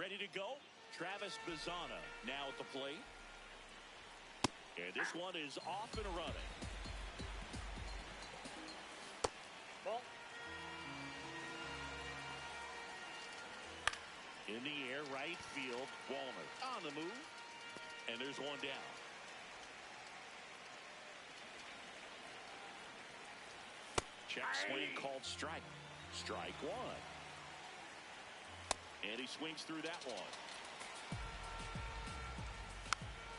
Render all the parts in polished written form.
Ready to go. Travis Bazzana now at the plate. And this one is off and running. Ball. In the air, right field. Walner on the move. And there's one down. Check swing called strike. Strike one. And he swings through that one.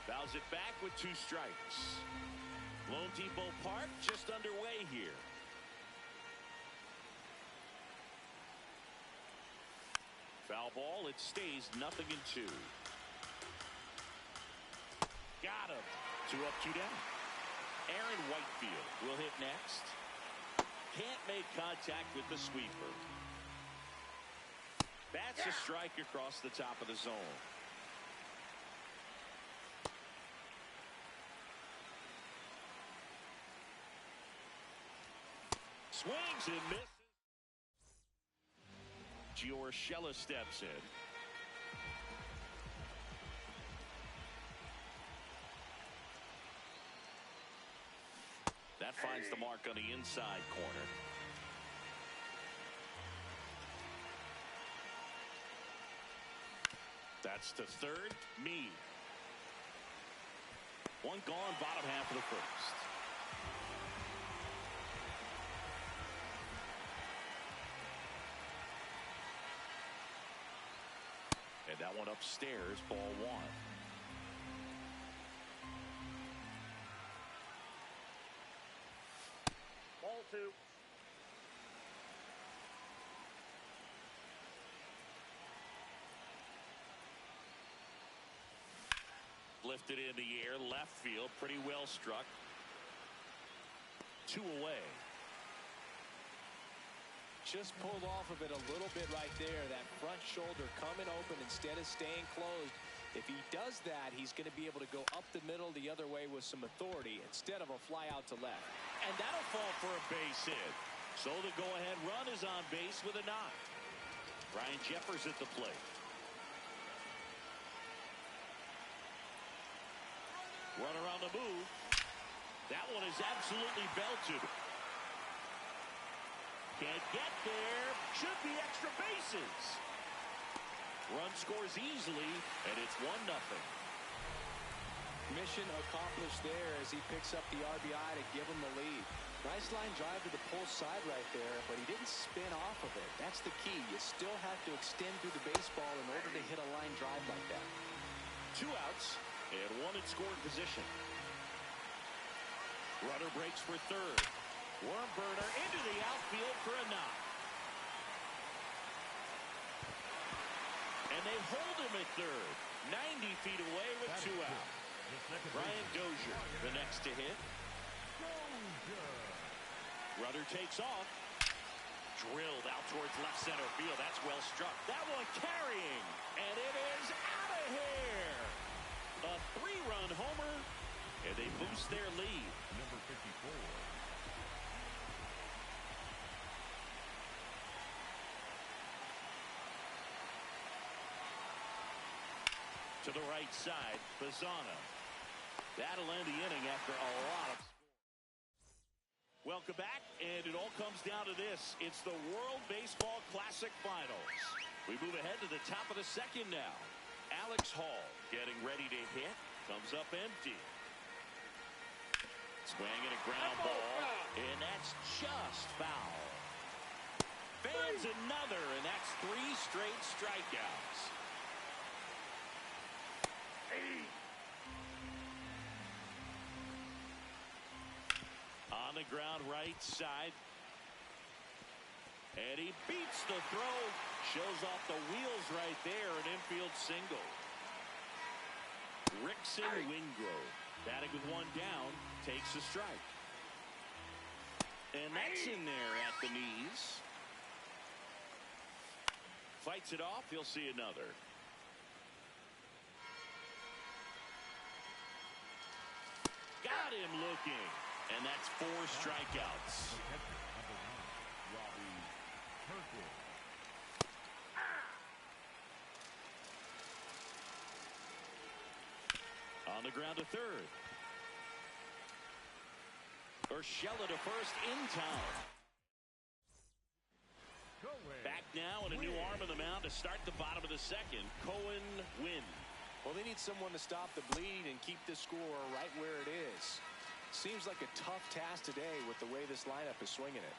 Fouls it back with 2 strikes. Lone Depot Park just underway here. Foul ball. It stays 0-2. Got him. 2 up, 2 down. Aaron Whitefield will hit next. Can't make contact with the sweeper. That's a strike across the top of the zone. Swings and misses. Giorgella steps in. That finds the mark on the inside corner. That's to third. Meade. One gone, bottom half of the first. And that one upstairs, ball 1. Ball 2. Lifted in the air, left field, pretty well struck. 2 away. Just pulled off of it a little bit right there. That front shoulder coming open instead of staying closed. If he does that, he's going to be able to go up the middle the other way with some authority instead of a fly out to left. And that'll fall for a base hit. So the go-ahead run is on base with a knock. Ryan Jeffers at the plate. Runner on the move. That one is absolutely belted. Can't get there. Should be extra bases. Run scores easily, and it's 1-0. Mission accomplished there as he picks up the RBI to give him the lead. Nice line drive to the pull side right there, but he didn't spin off of it. That's the key. You still have to extend through the baseball in order to hit a line drive like that. 2 outs. And 1 in scoring position. Runner breaks for third. Worm burner into the outfield for a knock. And they hold him at third. 90 feet away with 2 out. Brian Dozier, the next to hit. Runner takes off. Drilled out towards left center field. That's well struck. That one carrying. And it is out of here. A 3-run homer, and they boost their lead. Number 54. To the right side, Bazzana. That'll end the inning after a lot of scoring. Welcome back, and it all comes down to this. It's the World Baseball Classic Finals. We move ahead to the top of the second now. Alex Hall getting ready to hit. Comes up empty. Swinging a ground ball. And that's just foul. Fans another, and that's 3 straight strikeouts. On the ground right side. And he beats the throw. Shows off the wheels right there. An infield single. Rickson Wingrove batting with 1 down. Takes a strike. And that's in there at the knees. Fights it off. He'll see another. Got him looking. And that's 4 strikeouts. On the ground to third. Urshela to first in time. Back now and a new arm on the mound to start the bottom of the second. Cohen wins. Well, they need someone to stop the bleed and keep this score right where it is. Seems like a tough task today with the way this lineup is swinging it.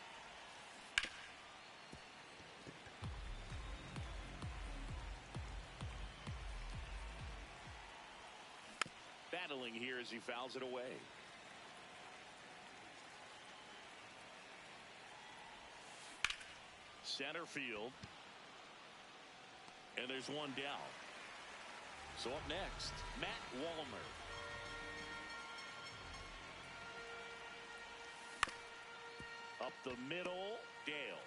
Battling here as he fouls it away. Center field. And there's one down. So up next, Matt Wallner. Up the middle, Dale.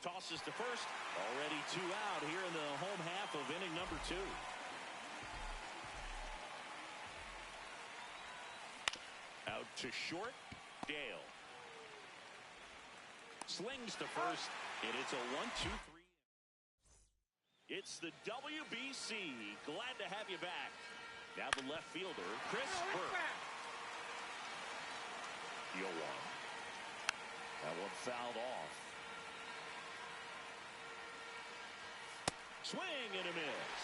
Tosses to first. Already 2 out here in the home half of inning number 2. Out to short, Dale. Slings to first, and it's a 1-2-3. It's the WBC. Glad to have you back. Now the left fielder, Chris Burke. Yoan. That one fouled off. Swing and a miss.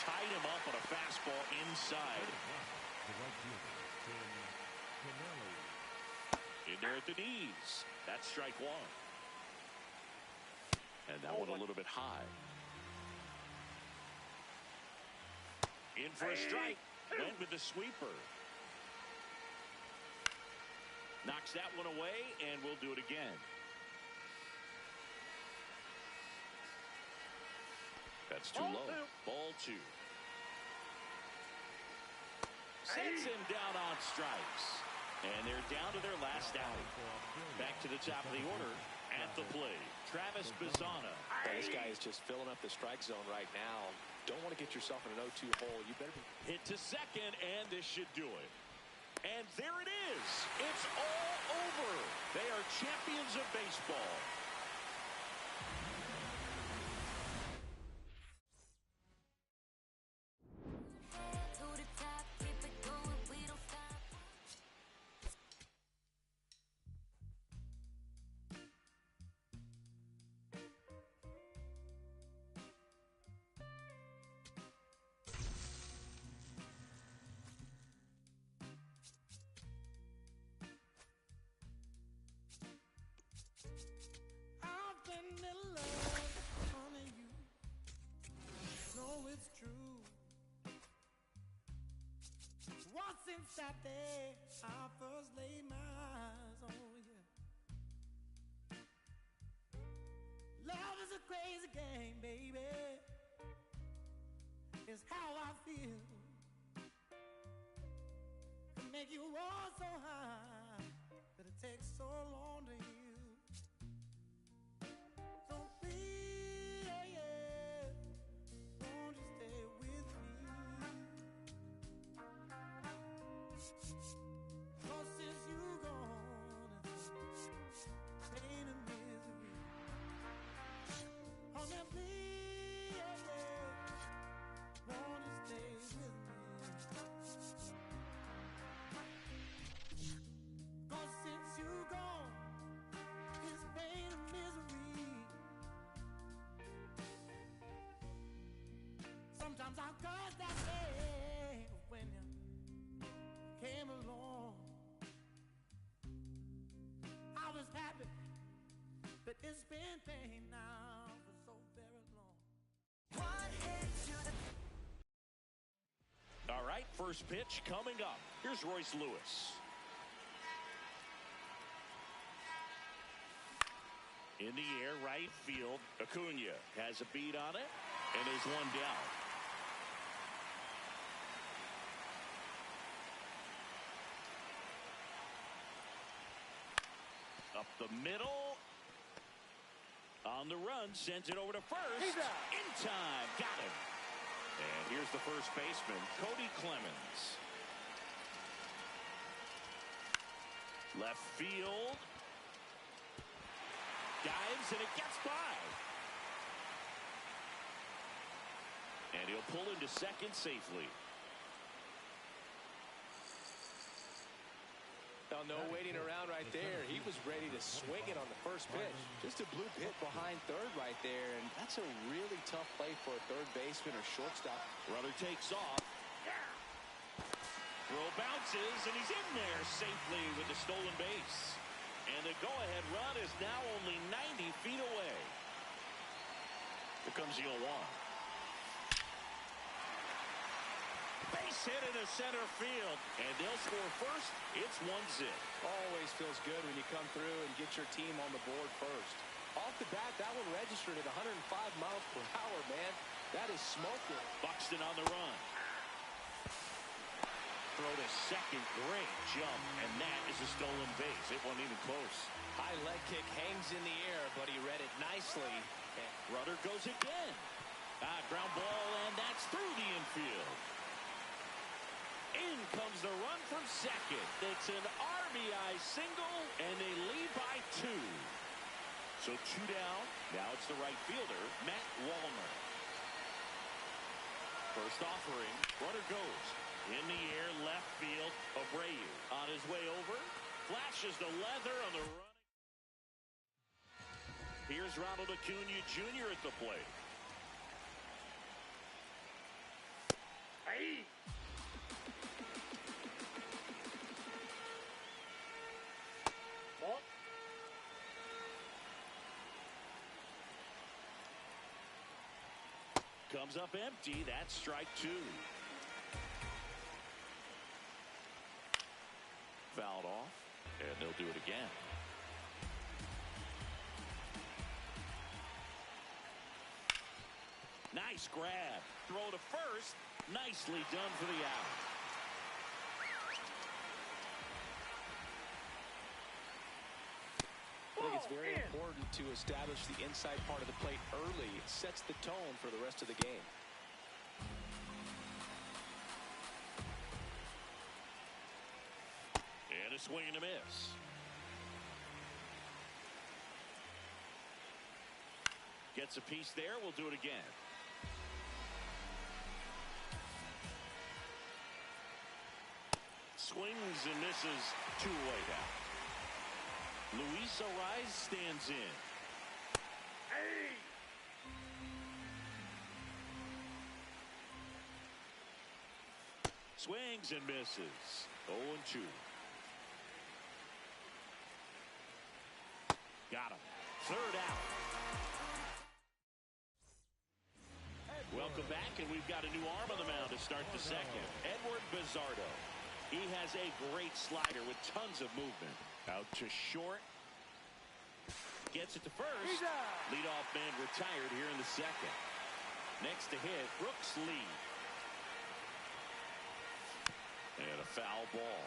Tied him up on a fastball inside. In there at the knees. That's strike 1. And that one a little bit high. In for a strike. Went with the sweeper. Knocks that one away, and we'll do it again. That's too low. Ball 2. Sets him down on strikes. And they're down to their last out. Back to the top of the order at the plate. Travis Bazzana. This guy is just filling up the strike zone right now. Don't want to get yourself in an 0-2 hole. You better be. Hit to second, and this should do it. And there it is. It's all over. They are champions of baseball. Since that day I first laid my eyes on you. Love is a crazy game, baby. It's how I feel. Can make you roar so high, but it takes so long to heal. So please, won't you stay with me? Cause since you gone, it's pain and misery. Oh, now please, won't you stay with me? Cause since you gone, it's pain and misery. Sometimes I curse that day when you came along. I was happy, but it's been pain now for so very long. All right, first pitch coming up. Here's Royce Lewis. In the air, right field. Acuna has a beat on it, and is one down. Up the middle. On the run, sends it over to first. In time, got him. And here's the first baseman, Cody Clemens. Left field. Dives, and it gets by. And he'll pull into second safely. Well, no waiting around right there. He was ready to swing it on the first pitch. Just a bloop hit behind third right there, and that's a really tough play for a third baseman or shortstop. Runner takes off. Throw bounces, and he's in there safely with the stolen base. And the go-ahead run is now only 90 feet away. Here comes the 0-1. Base hit into center field, and they'll score first. It's 1-0. Always feels good when you come through and get your team on the board first. Off the bat, that one registered at 105 miles per hour, man. That is smoking. Buxton on the run. Throw to second, great jump, and that is a stolen base. It wasn't even close. High leg kick hangs in the air, but he read it nicely. Rudder goes again. Ground ball, and that's through the infield. In comes the run from second. It's an RBI single, and they lead by 2. So 2 down. Now it's the right fielder, Matt Wallner. First offering, runner goes. In the air, left field, Abreu on his way over. Flashes the leather on the run. Here's Ronald Acuna Jr. at the plate. Hey! Comes up empty. That's strike 2. Fouled off, and they'll do it again. Nice grab. Throw to first. Nicely done for the out. I think it's very important to establish the inside part of the plate early. It sets the tone for the rest of the game. And a swing and a miss. Gets a piece there. We'll do it again. Swings and misses. 2 away down. Luis Ariz stands in. Hey! Swings and misses. 0-2. Got him. Third out. Welcome back, and we've got a new arm on the mound to start the second. Edward Bizardo. He has a great slider with tons of movement. Out to short. Gets it to first. Leadoff man retired here in the second. Next to hit, Brooks Lee. And a foul ball.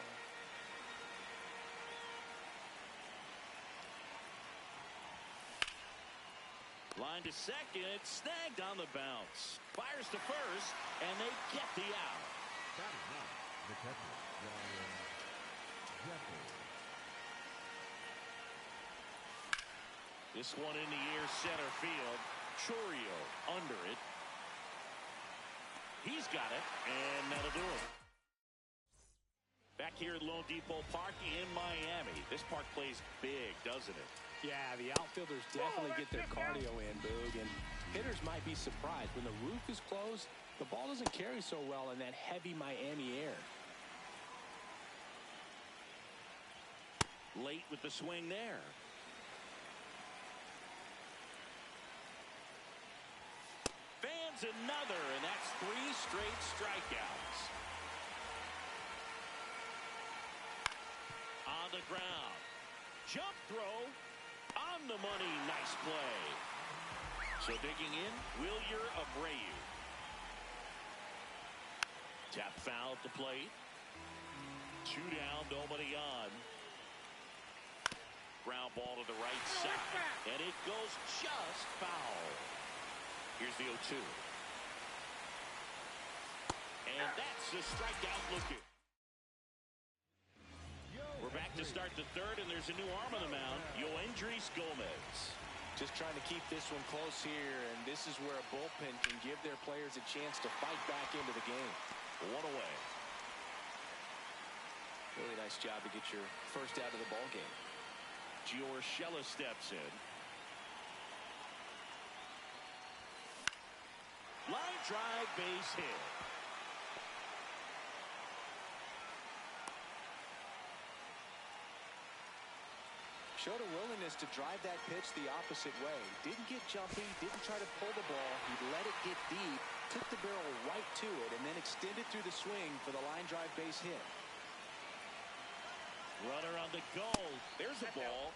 Line to second, snagged on the bounce. Fires to first, and they get the out. This one in the air, center field. Chourio under it. He's got it, and that'll do it. Back here at Lone Depot Park in Miami. This park plays big, doesn't it? Yeah, the outfielders definitely get their cardio in, Boog, and hitters might be surprised. When the roof is closed, the ball doesn't carry so well in that heavy Miami air. Late with the swing there. Fans another, and that's 3 straight strikeouts. On the ground. Jump throw. On the money. Nice play. So digging in, Wilyer Abreu. Tap foul at the plate. 2 down, nobody on. Ground ball to the right side. And it goes just foul. Here's the 0-2. And that's the strikeout looking. We're back to start the third, and there's a new arm on the mound, Yoendrys Gomez. Just trying to keep this one close here, and this is where a bullpen can give their players a chance to fight back into the game. 1 away. Really nice job to get your first out of the ball game. Urshela steps in. Line drive, base hit. Showed a willingness to drive that pitch the opposite way. Didn't get jumpy, didn't try to pull the ball. He let it get deep, took the barrel right to it, and then extended through the swing for the line drive base hit. Runner on the go. There's the ball.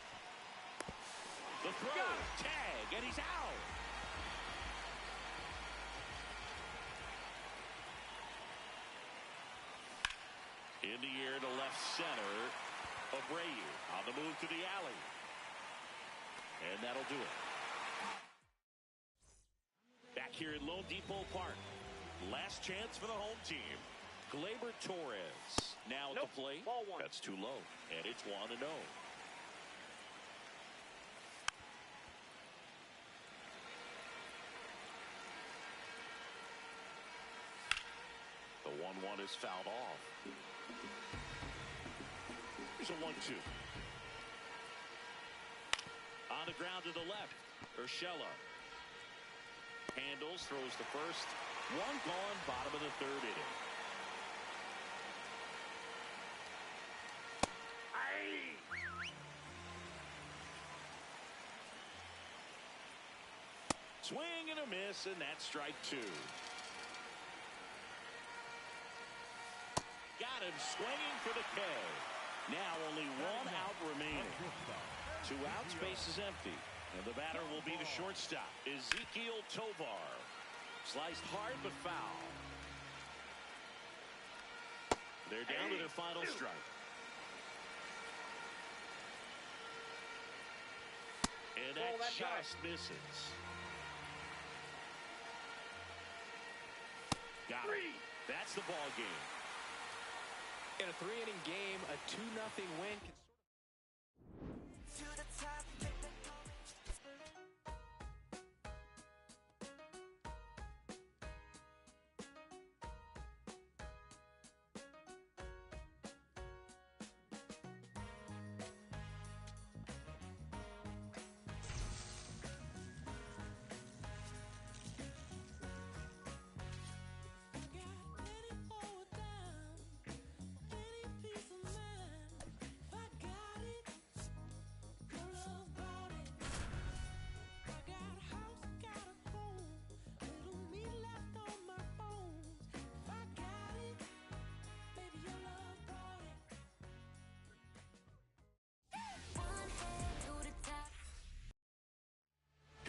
The throw, tag, and he's out. In the air to left center. Abreu on the move to the alley. And that'll do it. Back here in Lone Depot Park. Last chance for the home team. Gleyber Torres now at the plate. Ball one. That's too low. And it's 1-0. The 1-1 is fouled off. Here's a 1-2. On the ground to the left. Urshela handles, throws the first. One gone, bottom of the third inning. Swing and a miss, and that's strike two. Got him swinging for the K. Now only one out remaining. 2 outs, base is empty. And the batter will be the shortstop, Ezequiel Tovar. Sliced hard but foul. They're down to their final strike. And that just misses. Got it. That's the ball game. In a 3-inning game, a 2-0 win can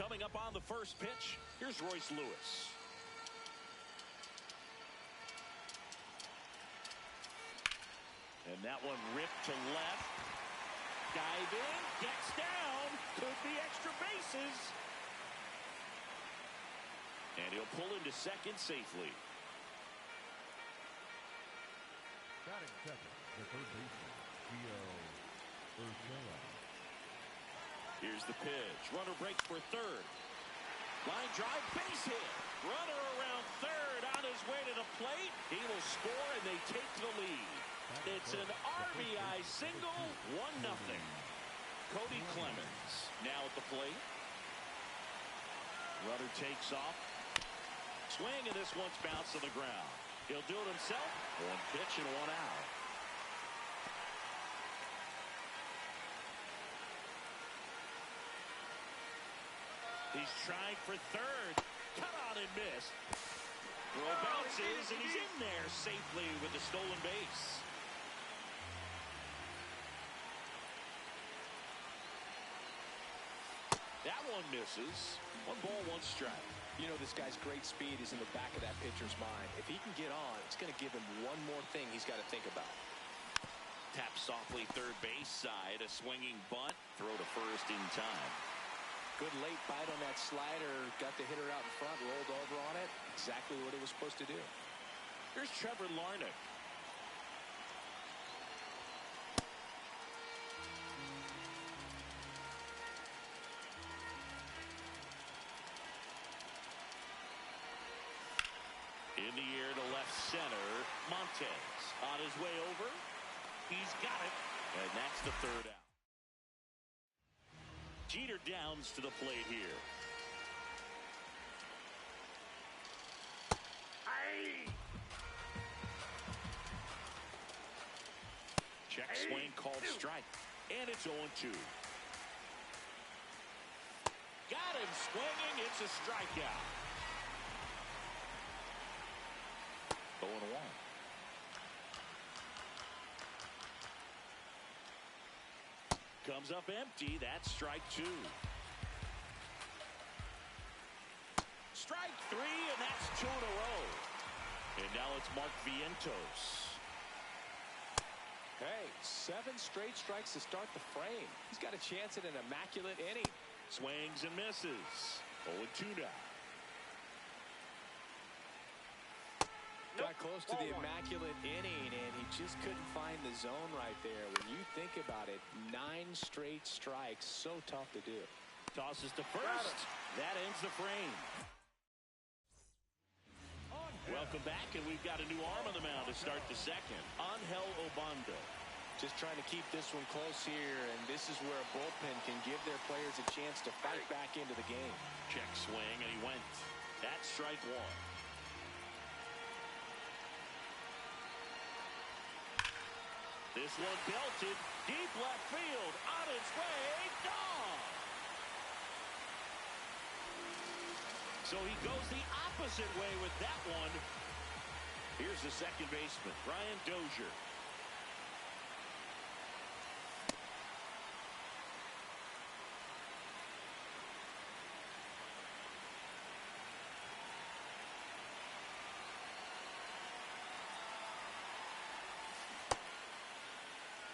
Coming up on the first pitch, here's Royce Lewis. And that one ripped to left. Dive in, gets down, could be extra bases. And he'll pull into second safely. Batting second, the third baseman, Urshela. Here's the pitch. Runner breaks for third. Line drive, base hit. Runner around third on his way to the plate. He will score, and they take the lead. It's an RBI single, 1-0. Cody Clemens now at the plate. Runner takes off. Swing, and this one's bounced to the ground. He'll do it himself. 1 pitch and 1 out. He's trying for third. Cut on and missed. Throw bounces, and he's in there safely with the stolen base. That one misses. 1 ball, 1 strike. You know, this guy's great speed is in the back of that pitcher's mind. If he can get on, it's going to give him one more thing he's got to think about. Tap softly third base side. A swinging bunt. Throw to first in time. Good late bite on that slider. Got the hitter out in front, rolled over on it. Exactly what he was supposed to do. Here's Trevor Larnach. In the air to left center. Montez on his way over. He's got it. And that's the third out. Jeter Downs to the plate here. Check swing called strike. And it's 0-2. Got him swinging. It's a strikeout. 0-1. Comes up empty. That's strike 2. Strike 3, and that's 2 in a row. And now it's Mark Vientos. Hey, 7 straight strikes to start the frame. He's got a chance at an immaculate inning. Swings and misses. 0-2 now. Got close to the immaculate inning, and he just couldn't find the zone right there. When you think about it, 9 straight strikes, so tough to do. Tosses to first. That ends the frame. Welcome back, and we've got a new arm on the mound to start the second. Angel Obando. Just trying to keep this one close here, and this is where a bullpen can give their players a chance to fight back into the game. Check swing, and he went. That's strike 1. This one belted deep left field, on its way, gone. So he goes the opposite way with that one. Here's the second baseman, Brian Dozier.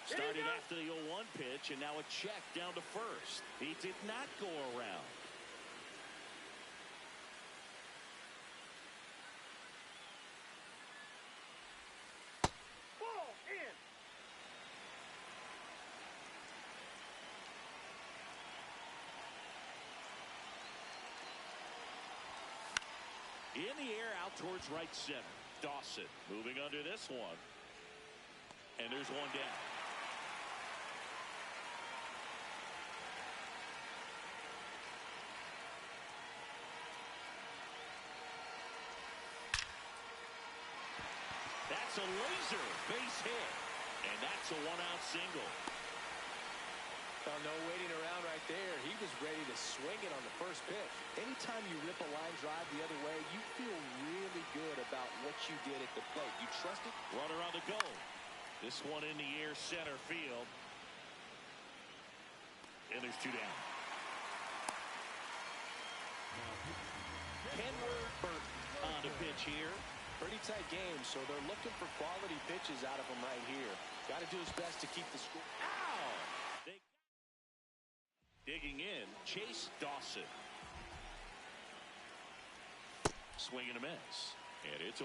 Started after the 0-1 pitch, and now a check down to first. He did not go around. Ball in. In the air out towards right center. Dawson moving under this one. And there's one down. That's a laser base hit. And that's a 1-out single. Well, no waiting around right there. He was ready to swing it on the first pitch. Anytime you rip a line drive the other way, you feel really good about what you did at the plate. You trust it? Runner on the go. This one in the air center field. And there's 2 down. Kenward Burton on the pitch here. Pretty tight game, so they're looking for quality pitches out of him right here. Got to do his best to keep the score. Ow! Digging in, Chase Dawson. Swing and a miss. And it's 0-1.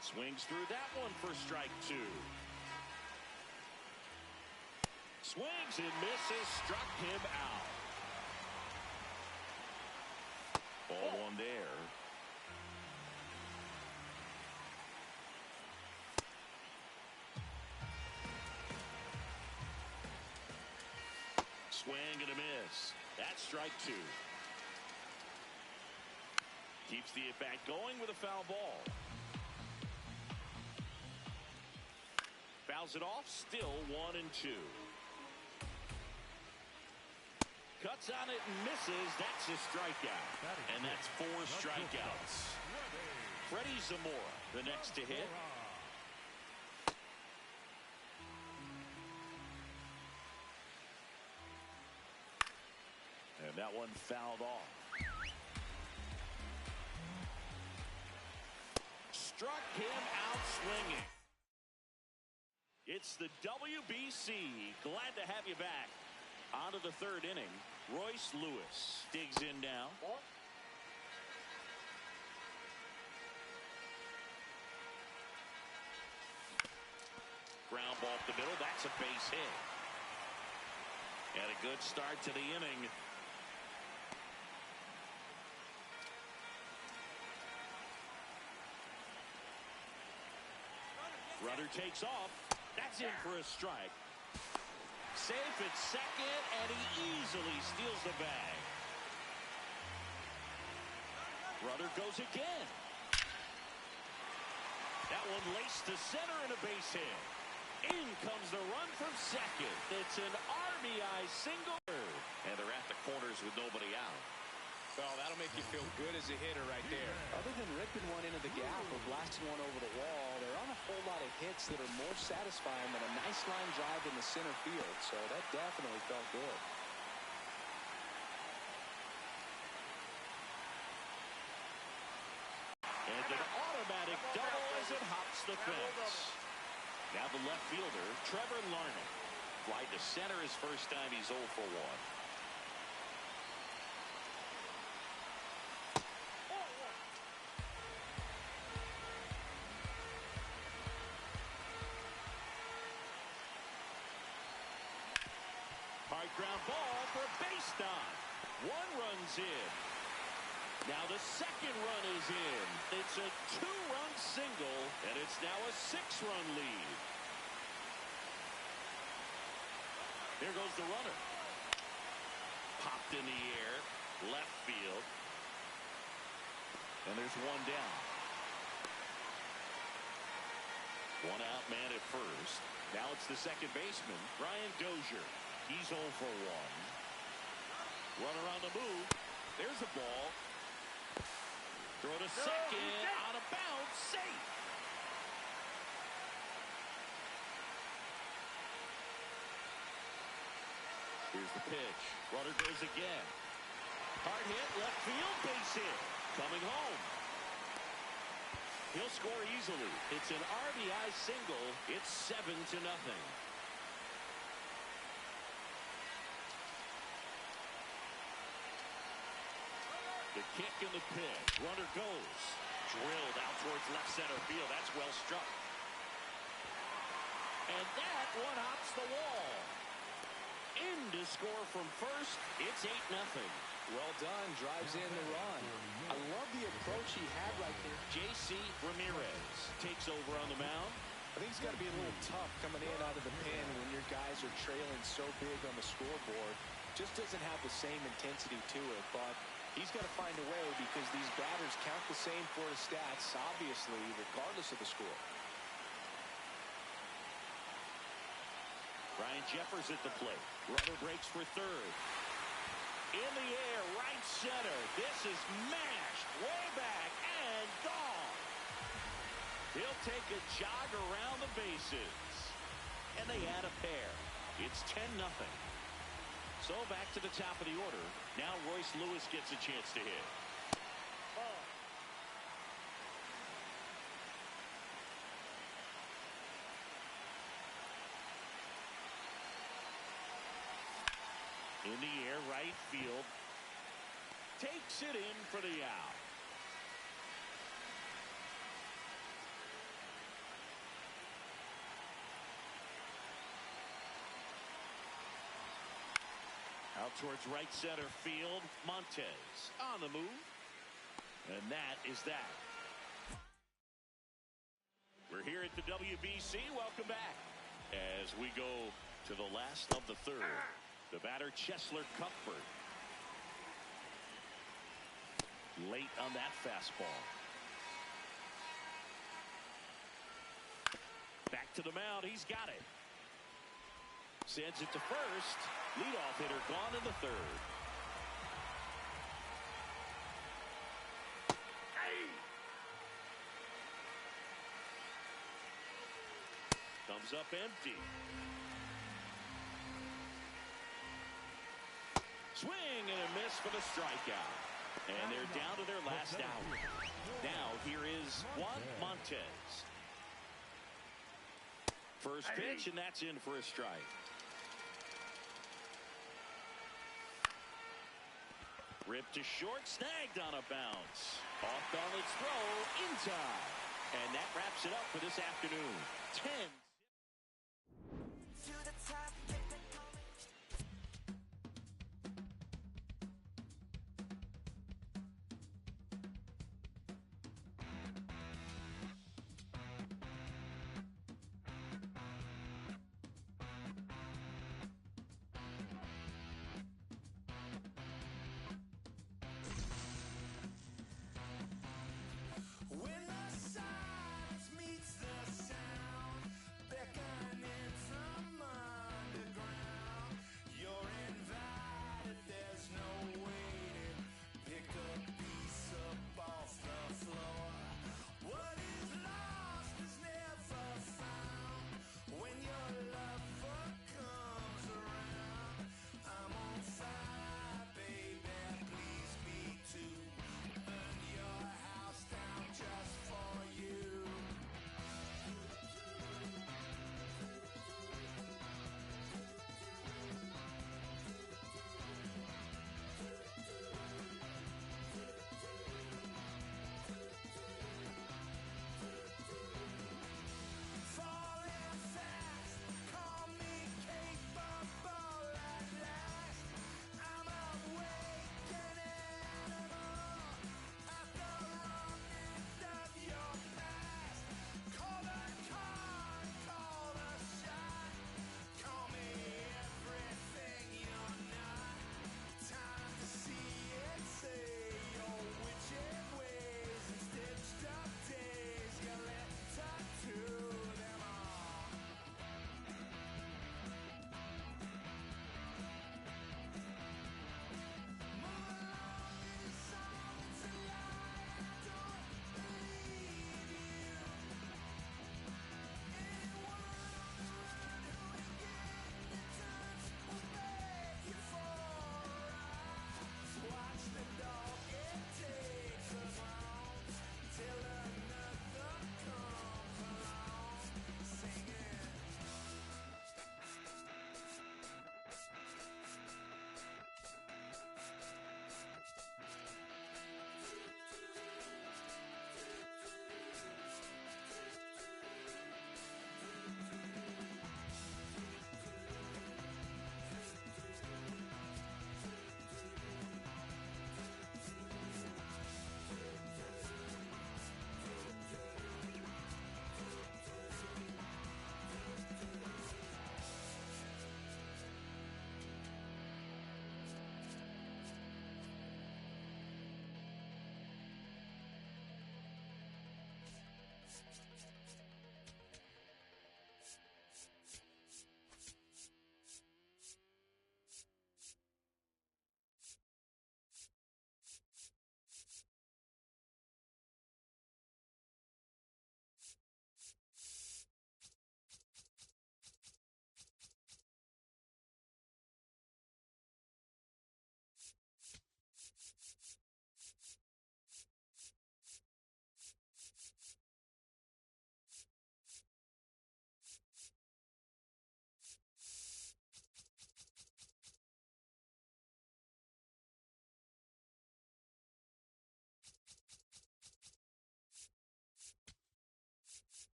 Swings through that one for strike 2. Swings and misses, struck him out. Ball 1 there. Swing and a miss. That's strike 2. Keeps the at-bat going with a foul ball. Fouls it off, still 1-2. Cuts on it and misses. That's a strikeout. And that's 4 strikeouts. Freddie Zamora, the next to hit. And that one fouled off. Struck him out swinging. It's the WBC. Glad to have you back. On to the 3rd inning. Royce Lewis digs in now. Ground ball up the middle. That's a base hit. And a good start to the inning. Runner takes off. That's in for a strike. Safe at second, and he easily steals the bag. Runner goes again. That one laced to center and a base hit. In comes the run from second. It's an RBI single. And they're at the corners with nobody out. Well, that'll make you feel good as a hitter right there. Other than ripping one into the gap or blasting one over the wall, there aren't a whole lot of hits that are more satisfying than a nice line drive in the center field. So that definitely felt good. And an automatic double as it hops the fence. Now the left fielder, Trevor Larnach. Fly to center his first time. He's 0 for 1. High ground ball for a base knock. 1 run's in. Now the second run is in. It's a 2-run single, and it's now a 6-run lead. There goes the runner. Popped in the air, left field. And there's 1 down. 1 out man at first. Now it's the second baseman, Brian Dozier. He's 0 for 1. Runner on the move. There's a ball. Throw to second. Out of bounds. Safe. Here's the pitch. Runner goes again. Hard hit. Left field. Base hit. Coming home. He'll score easily. It's an RBI single. It's 7-0. The kick and the pitch. Runner goes. Drilled out towards left center field. That's well struck. And that one hops the wall. In to score from first. It's 8-0. Well done. Drives in the run. I love the approach he had right there. J.C. Ramirez takes over on the mound. I think it's got to be a little tough coming in out of the pen when your guys are trailing so big on the scoreboard. Just doesn't have the same intensity to it, but he's got to find a way because these batters count the same for his stats, obviously, regardless of the score. Ryan Jeffers at the plate. Runner breaks for third. In the air, right center. This is mashed way back and gone. He'll take a jog around the bases. And they add a pair. It's 10-0. So back to the top of the order. Now Royce Lewis gets a chance to hit. In the air, right field. Takes it in for the out. Out towards right center field. Montez on the move. And that is that. We're here at the WBC. Welcome back. As we go to the last of the third. The batter, Cheslor Cuthbert. Late on that fastball. Back to the mound. He's got it. Sends it to first. Leadoff hitter gone in the third. Comes up empty. Swing and a miss for the strikeout. And they're down to their last out. Now here is Juan Montez. First pitch, and that's in for a strike. Ripped to short, snagged on a bounce. Off balance throw in time. And that wraps it up for this afternoon. 10.